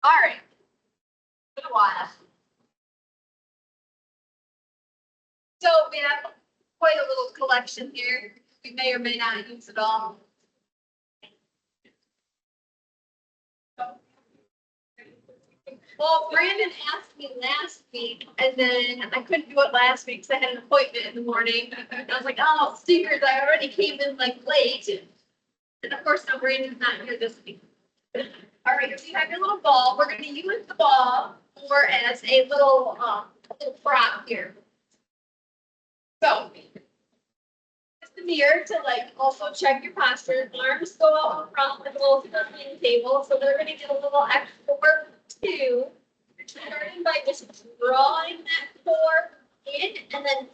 All right. Been a while. So we have quite a little collection here. We may or may not use it all. Well, Brandon asked me last week, and then I couldn't do it last week because I had an appointment in the morning. And I was like, oh, stickers, I already came in like late. And of course, no, Brandon's not here this week. All right, so you have your little ball. We're going to use the ball for as a little prop here. So, just the mirror to like also check your posture. Arms go out in front with a little stuffing table. So they're going to get a little extra work too. Starting by just drawing that core in and then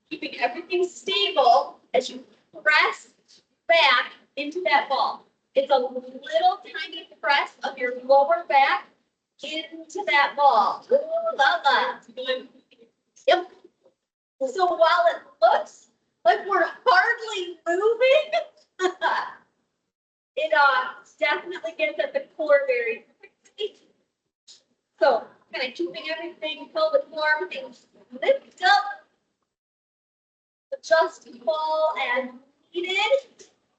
keeping everything stable as you press back into that ball. It's a little tiny press of your lower back into that ball. Ooh, la la. Yep. So while it looks like we're hardly moving, it definitely gets at the core very quickly. So kind of keeping everything pelvic floor, everything lift up, adjust the ball as needed.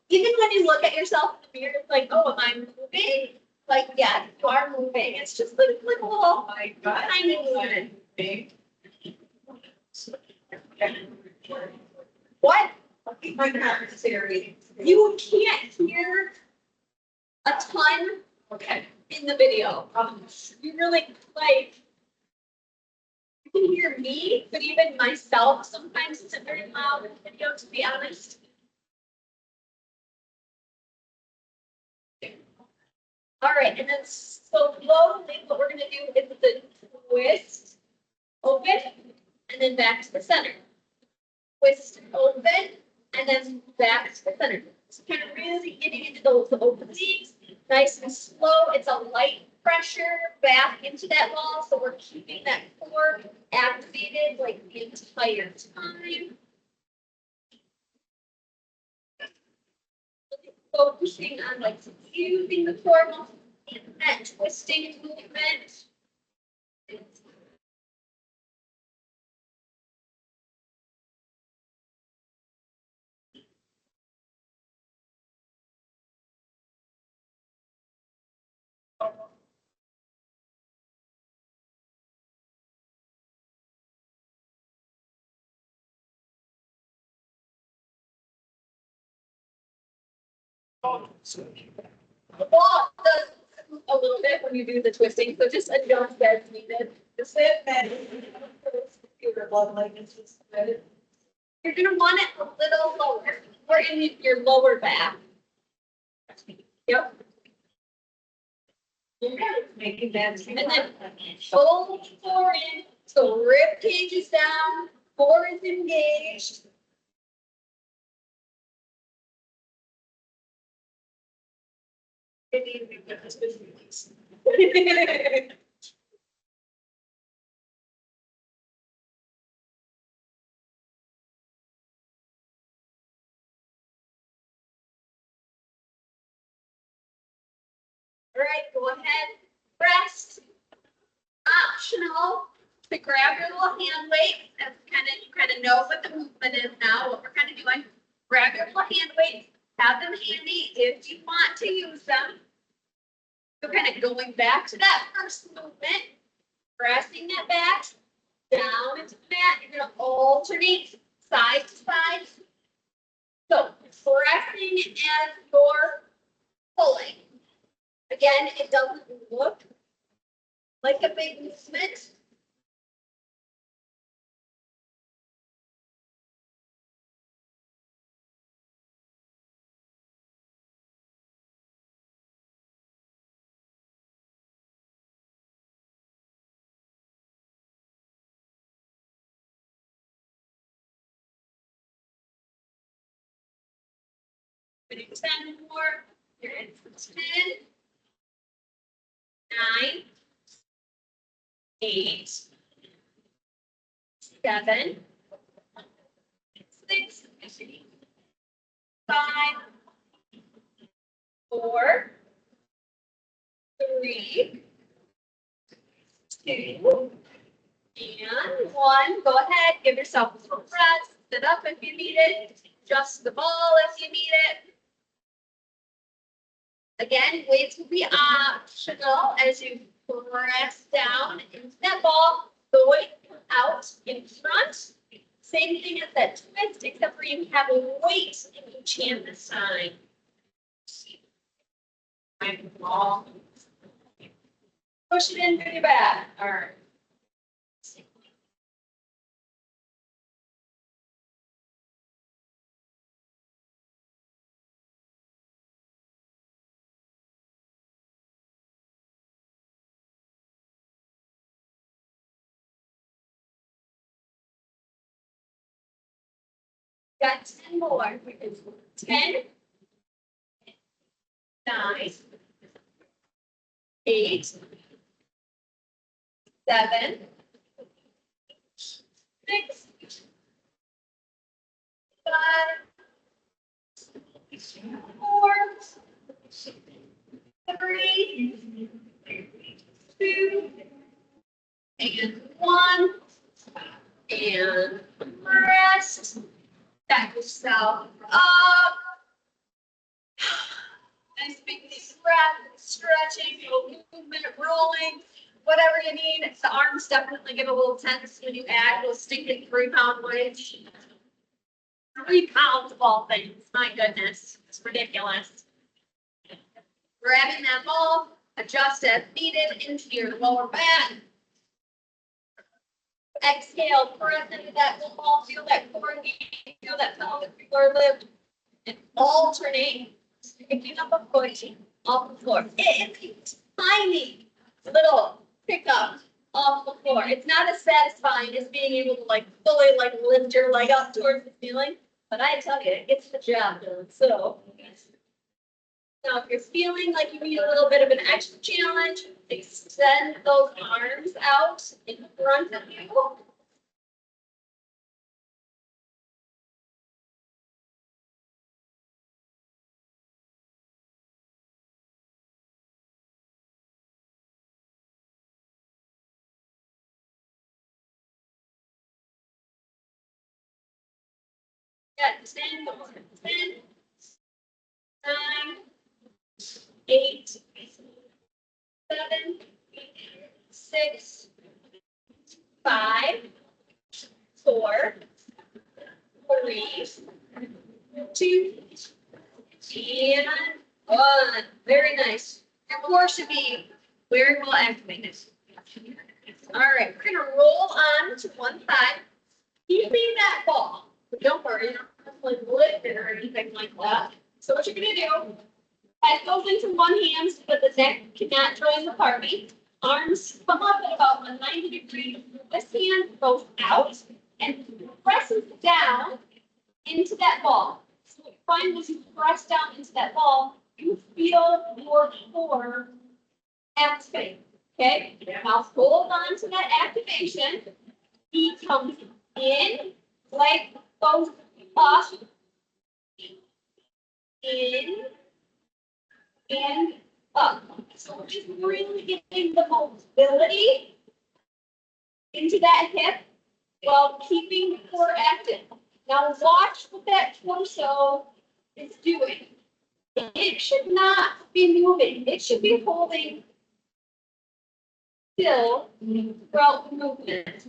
Even when you look at yourself in the mirror, it's like, oh, am I moving? Like, yeah, you are moving. It's just like a little tiny movement. What? You can't hear a ton in the video. You really like, you can hear me, but even myself sometimes it's very loud in the video, to be honest. All right, and then so slowly what we're gonna do is the twist, open, and then back to the center. Twist, open, and then back to the center. So kind of really getting into those openings, nice and slow. It's a light pressure back into that ball, so we're keeping that core activated like the entire time. Focusing on like using the core muscle in that twisting movement. The ball does move a little bit when you do the twisting, so just adjust as needed. You're gonna want it a little lower, or in your lower back. Yep. Making that. And then fold core in, so rib cage is down, core is engaged. All right, go ahead, press. Optional to grab your little hand weight. That's you kind of know what the movement is now, what we're kind of doing. Grab your little hand weights, have them handy if you want to use them. So kind of going back to that first movement, pressing that back, down into the mat. You're going to alternate side to side. So pressing as you're pulling. Again, it doesn't look like a big movement. Putting 10 more. You're in for 10, 9, 8, 7, 6, 5, 4, 3, 2, and 1. Go ahead, give yourself a little rest. Sit up if you need it. Adjust the ball if you need it. Again, weights will be optional as you press down into that ball, going out in front. Same thing as that twist, except for you have a weight in each hand this time. Push it in through your back. All right. Got 10 more. 10, 9, 8, 7, 6, 5, 4, 3, 2, and 1, and rest. Back yourself up. Nice big deep breath, stretching, movement, rolling, whatever you need. The arms definitely get a little tense when you add those stinking 3-pound weights. 3 pounds of all things. My goodness, it's ridiculous. Grabbing that ball, adjust as needed into your lower back. Exhale, press into that ball, feel that core engagement, feel that pelvic floor lift, and alternate, picking up a foot off the floor. It's tiny little pickup off the floor. It's not as satisfying as being able to fully lift your leg up towards the ceiling, but I tell you, it gets the job done. So now if you're feeling like you need a little bit of an extra challenge, extend those arms out in front of you. Got 10 more. 10, 9, 8, 7, 6, 5, 4, 3, 2, and 1. Very nice. Your core should be very well activated. All right, we're gonna roll on to one side, keeping that ball. But don't worry, you don't have to lift it or anything like that. So what you're gonna do, head goes into one hand so that the neck cannot join the party. Arms come up at about a 90 degree. This hand goes out and presses down into that ball. So what you find as you press down into that ball, you feel your core activate. Okay? Now hold on to that activation. He comes in, leg goes up, in, and up. So we're just really getting the mobility into that hip while keeping the core active. Now watch what that torso is doing. It should not be moving. It should be holding still throughout the movement.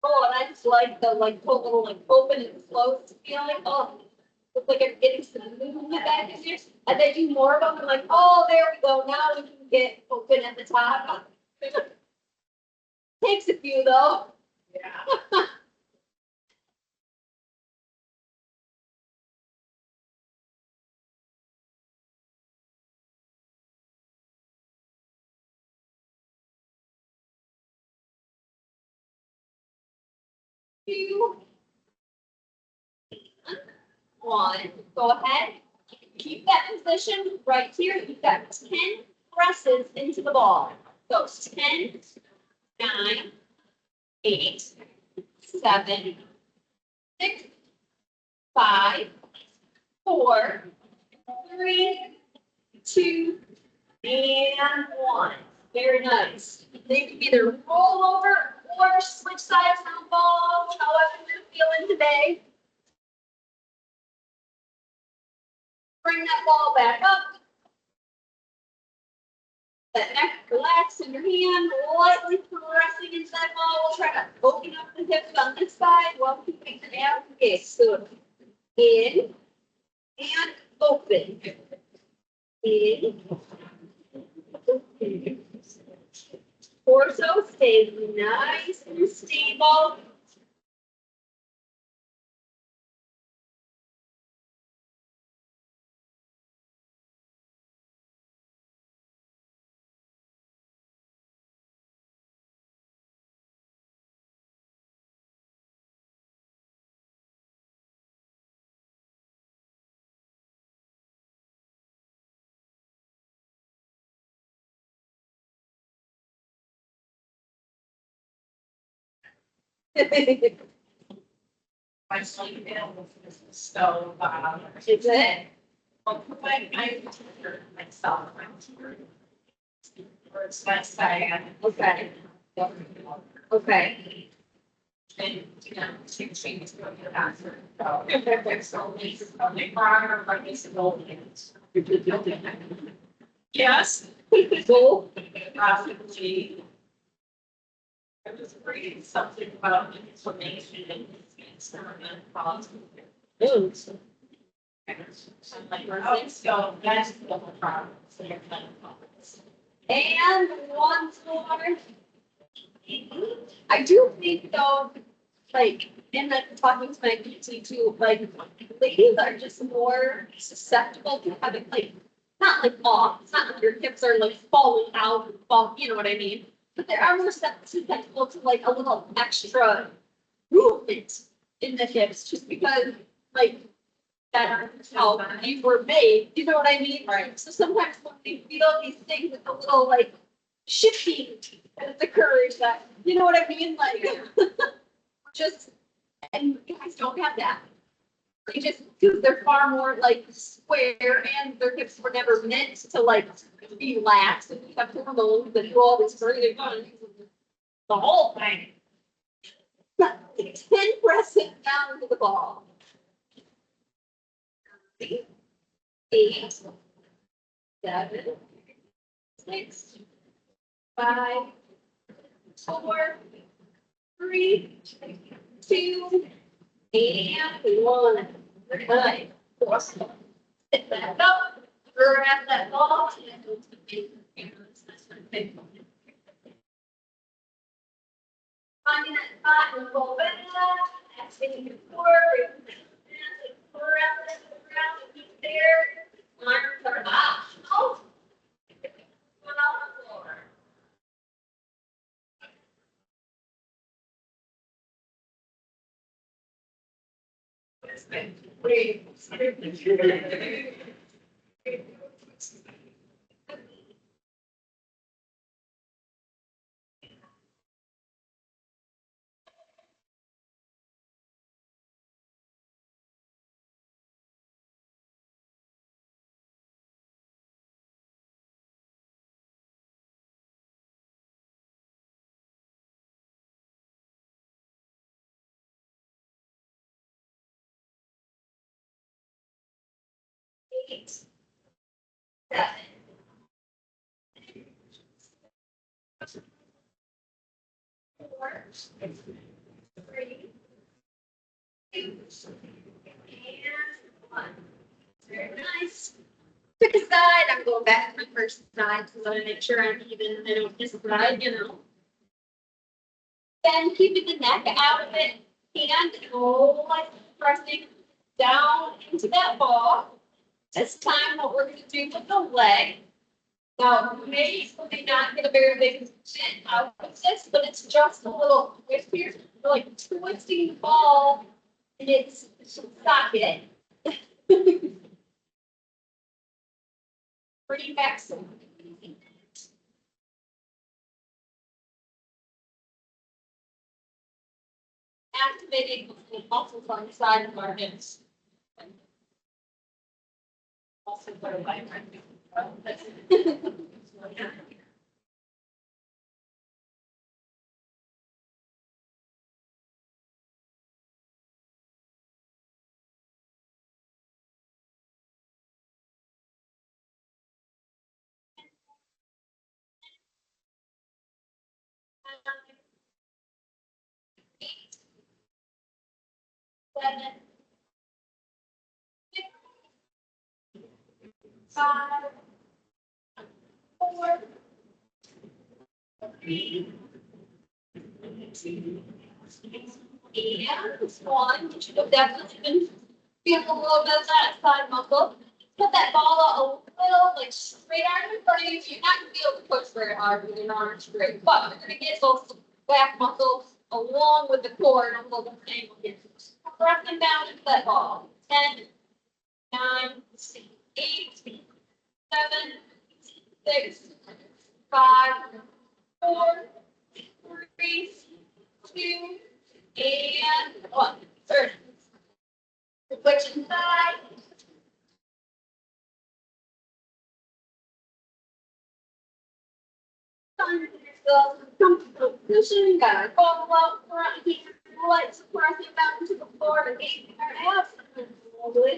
Oh, and I just like the total open and closed feeling. Oh, looks like I'm getting some movement back in here. As I do more of them, I'm like, oh, there we go. Now we can get open at the top. Takes a few though. Yeah. Two, 1. Go ahead. Keep that position right here. You've got 10 presses into the ball. So 10, 9, 8, 7, 6, 5, 4, 3, 2, and 1. Very nice. They can either roll over or switch sides on the ball, however you're feeling today. Bring that ball back up. That neck relax in your hand, lightly pressing into that ball. We'll try to open up the hips on this side while keeping the abs engaged. So in and open. In. Torso stays nice and stable. My sleep bill so, Is it? I myself, or it's my side. Okay. Okay. And, you know, she changes to go to the bathroom. So, if there's so many, probably prior, like, it's an old hands. Yes. Go. Possibly. I was reading something about inflammation and it's I'm like, oh, so that's the whole problem. So you're kind of problems. And once more. I do think though, like, in the talking to my PT too, like, ladies are just more susceptible to having like, not like off, it's not like your hips are like falling out, you know what I mean? But they are more susceptible to like a little extra movement in the hips, just because like that's how you were made, you know what I mean? Right. So sometimes when we feel these things, it's a little like shifting that occurs that, you know what I mean? Like, just, and guys don't have that. They just, because they're far more like square and their hips were never meant to like be lax and you have hormones that do all this breathing on the whole thing. But 10 pressing down to the ball. 8, 7, 6, 5, 4, 3, 2, and 1. Good. Awesome. Hit that up, grab that ball, and go to the big. Finding that spot and roll back, extending it forward, grab it to the ground, and keep there. Arms are out. One on the floor. Eight, 7, 4, 3, 2, and 1. Very nice. Pick a side. I'm going back to my first side because I want to make sure I'm even. I don't miss a side, you know. Then keeping the neck out of it and like pressing down into that ball. This time, what we're going to do with the leg. Now, you may not get a very big chin out of this, but it's just a little twist here, like twisting the ball in its socket. Pretty excellent. Activating the muscles on the side of our hips. Also, put my friend. Seven, 5, 4, 3, and 1. You should have definitely been feeling a little bit of that side muscle. Put that ball out a little like straight out in front of you. You're not gonna be able to push very hard with your arms straight, but you're gonna get those back muscles along with the core and a little angle here. Pressing down into that ball. 10, 9, 8, 7, 6, 5, 4, 3, 2, and 1. Third. Reflection side. Find yourself a comfortable position. Got our ball out front here. Legs pressing down to the floor to gain our abs. Slowly.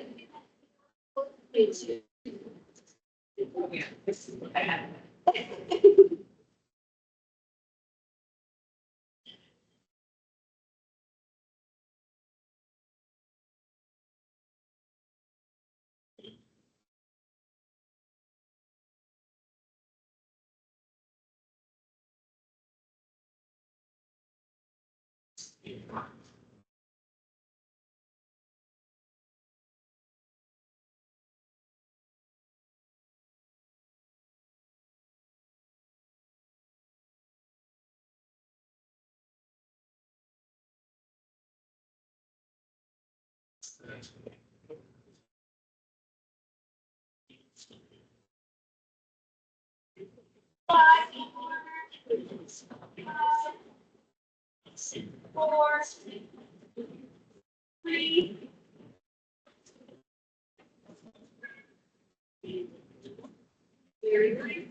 Five, 4, 3, very nice.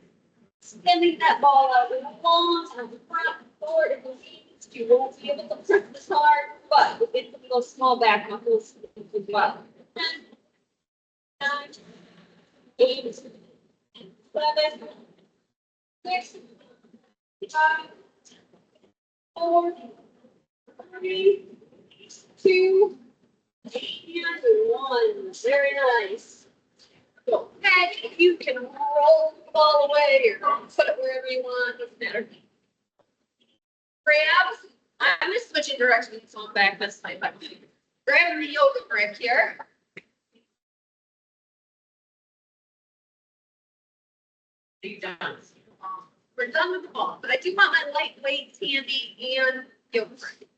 Sending that ball out with long and front forward if you need to. You won't be able to press this hard, but we'll get some of those small back muscles as well. 10, 9, 8, 7, 6, 5, 4, 3, 2, and 1. Very nice. So, if you can roll the ball away or put it wherever you want, doesn't matter. Grabs. I'm just switching directions, so I'm back this time. Grabbing the yoga grip here. Are you done? We're done with the ball, but I do want my lightweight handy and yoga grip.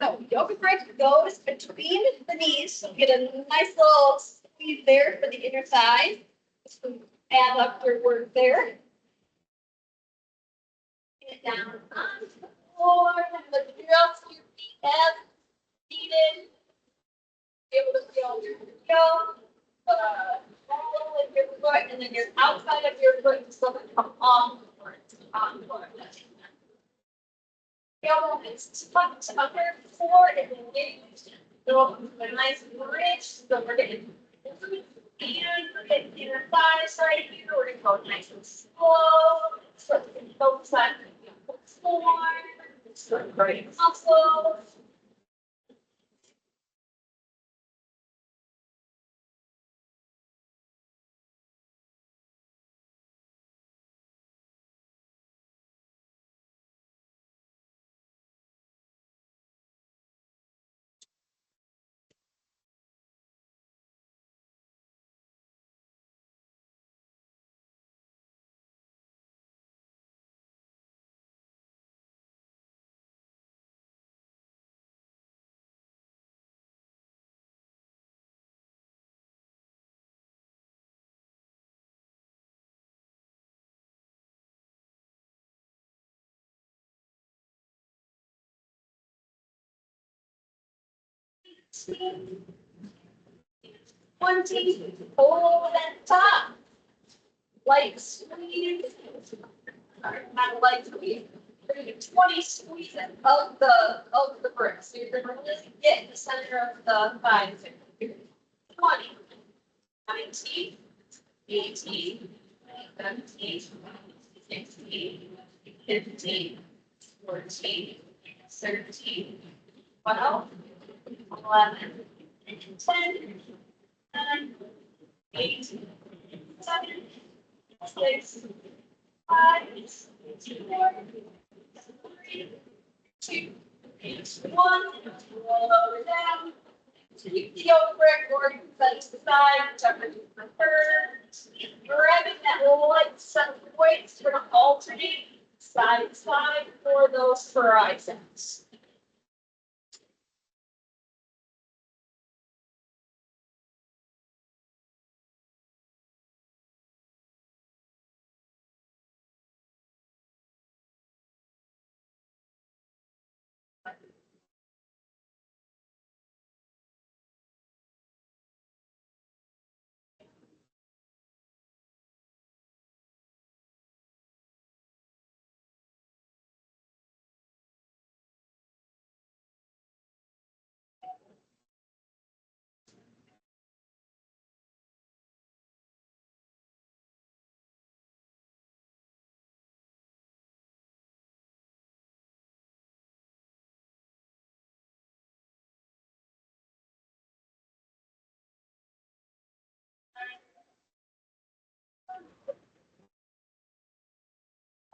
So yoga grip goes between the knees, so get a nice little squeeze there for the inner thigh. Just add up your work there. Get it down onto the floor, and the drill your feet as needed. Be able to feel your heel, roll with your foot, and then your outside of your foot just let it come on forward. Elbow is tucked under the floor and engaged. So a nice bridge. So we're getting and we're getting inner thighs right here. We're gonna go nice and slow. So both sides of the floor. Great muscles. 20, hold at top. Light squeeze. Sorry, not light squeeze. 20 squeeze of the brick. So you're gonna really get in the center of the thighs. 20, 19, 18, 17, 16, 15, 14, 13, 12, 11, 10, 9, 8, 7, 6, 5, 4, 3, 2, 1. Roll over down. So you can go brick or you can set it to the side, whichever you prefer. Grabbing that light set of weights, we're going to alternate side to side for those triceps.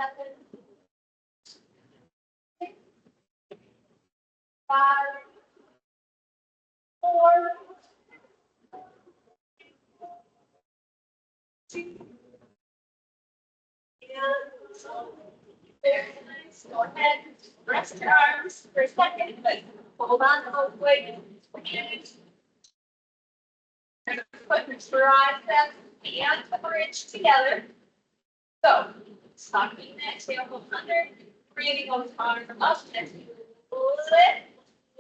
Seven, 6, 5, 4, 2, and very nice. Go ahead, rest your arms for a second, but hold on to those weights. Put your triceps and the bridge together. So, sucking that tailbone under, breathing those arms up as you lift,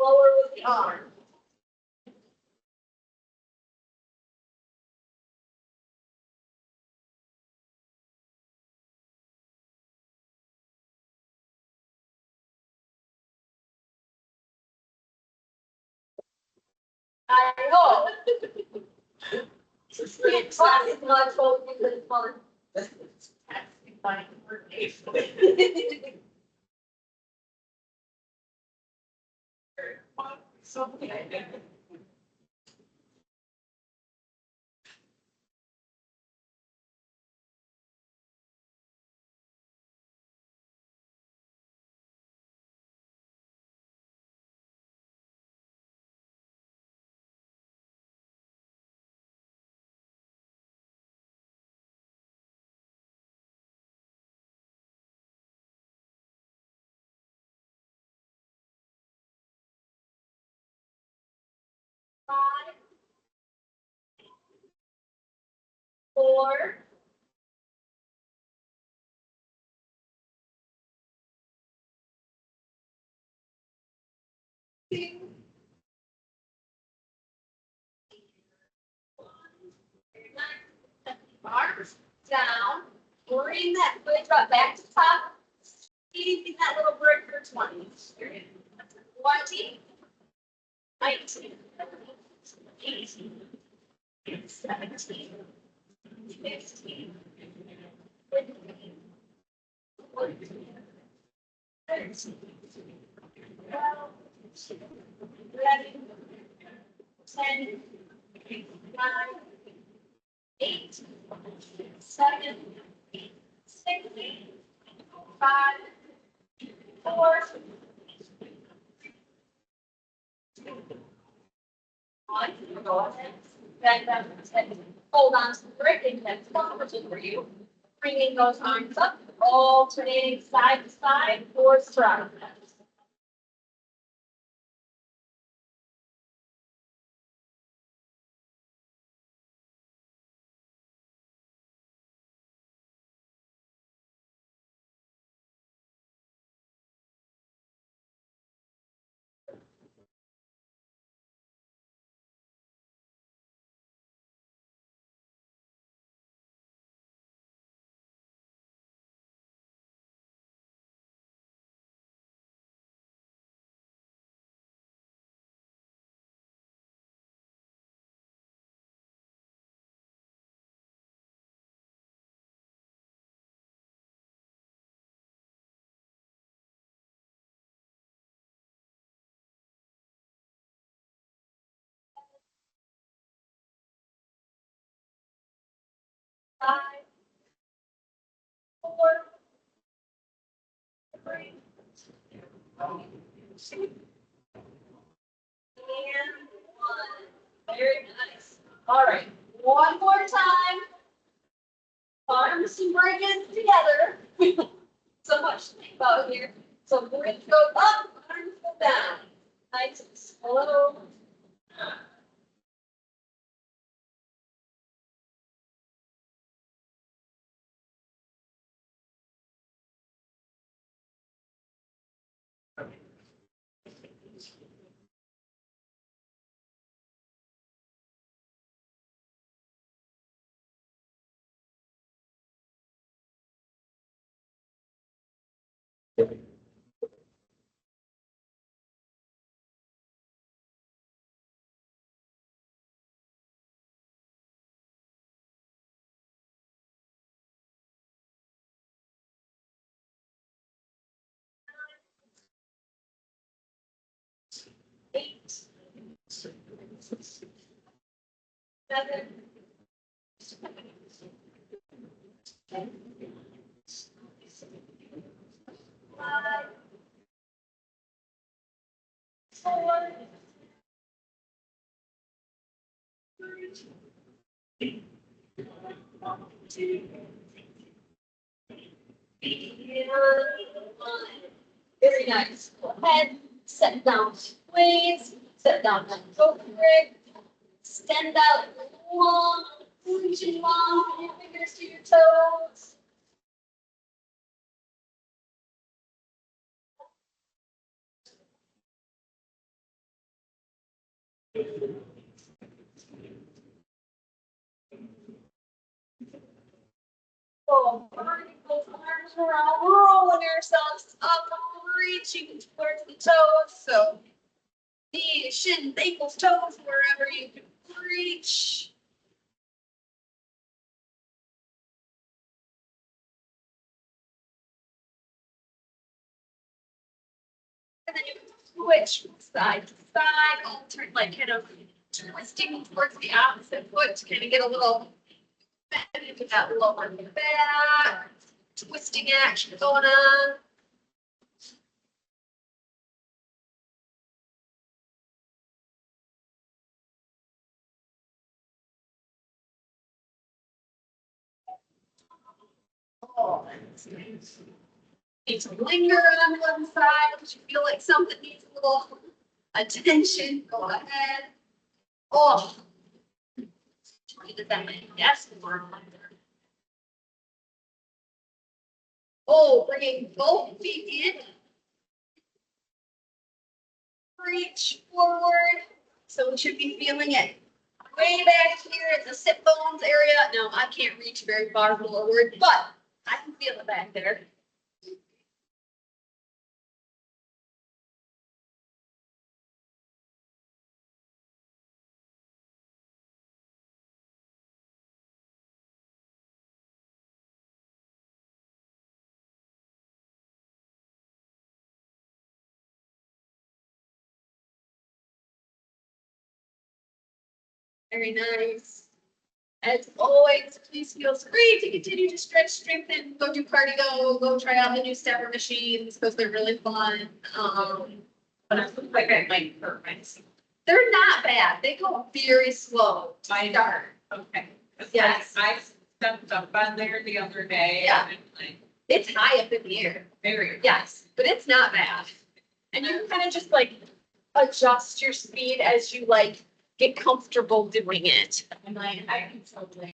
lower with the arm. I know. It's not focused, it's fun. Five, 4, 2, arms down, bring that foot drop back to top, squeezing that little brick for 20. 20, 19, 18, 17, 16, 15, 14, 13, 12, 11, 10, 9, 8, 7, 6, 5, 4, 1. Go ahead. Back down to 10. Hold on to the brick and that's comfortable for you. Bringing those arms up, alternating side to side for triceps. 5, 4, 3, and 1. Very nice. All right, one more time. Arms and bridges together. So much to think about here. So bridge goes up, arms go down. Nice and slow. Eight. 7. 5. 4. 3. 2. And 1. Very nice. Go ahead, set down blades, set down that foot rig, extend out long, reaching long, from your fingers to your toes. So, burning those arms around, rolling yourselves up, reaching towards the toes. So, knees, shins, ankles, toes, wherever you can reach. And then you can switch from side to side, alternate, like kind of twisting towards the opposite foot to kind of get a little bend into that lower back, twisting action going on. Oh, that's nice. Need to linger on one side if you feel like something needs a little attention. Go ahead. Oh, did that my desk work? Oh, bringing both feet in. Reach forward. So we should be feeling it way back here at the sit bones area. No, I can't reach very far forward, but I can feel it back there. Very nice. As always, please feel free to continue to stretch, strengthen, go do cardio, go try out the new stepper machines because they're really fun. But I look like I might hurt myself. They're not bad. They go very slow to I- start. Okay. 'Cause Yes. I stepped up on there the other day. Yeah. And like, It's high up in the air. very. Yes, but it's not bad. And you can kind of just like adjust your speed as you like get comfortable doing it. And I can totally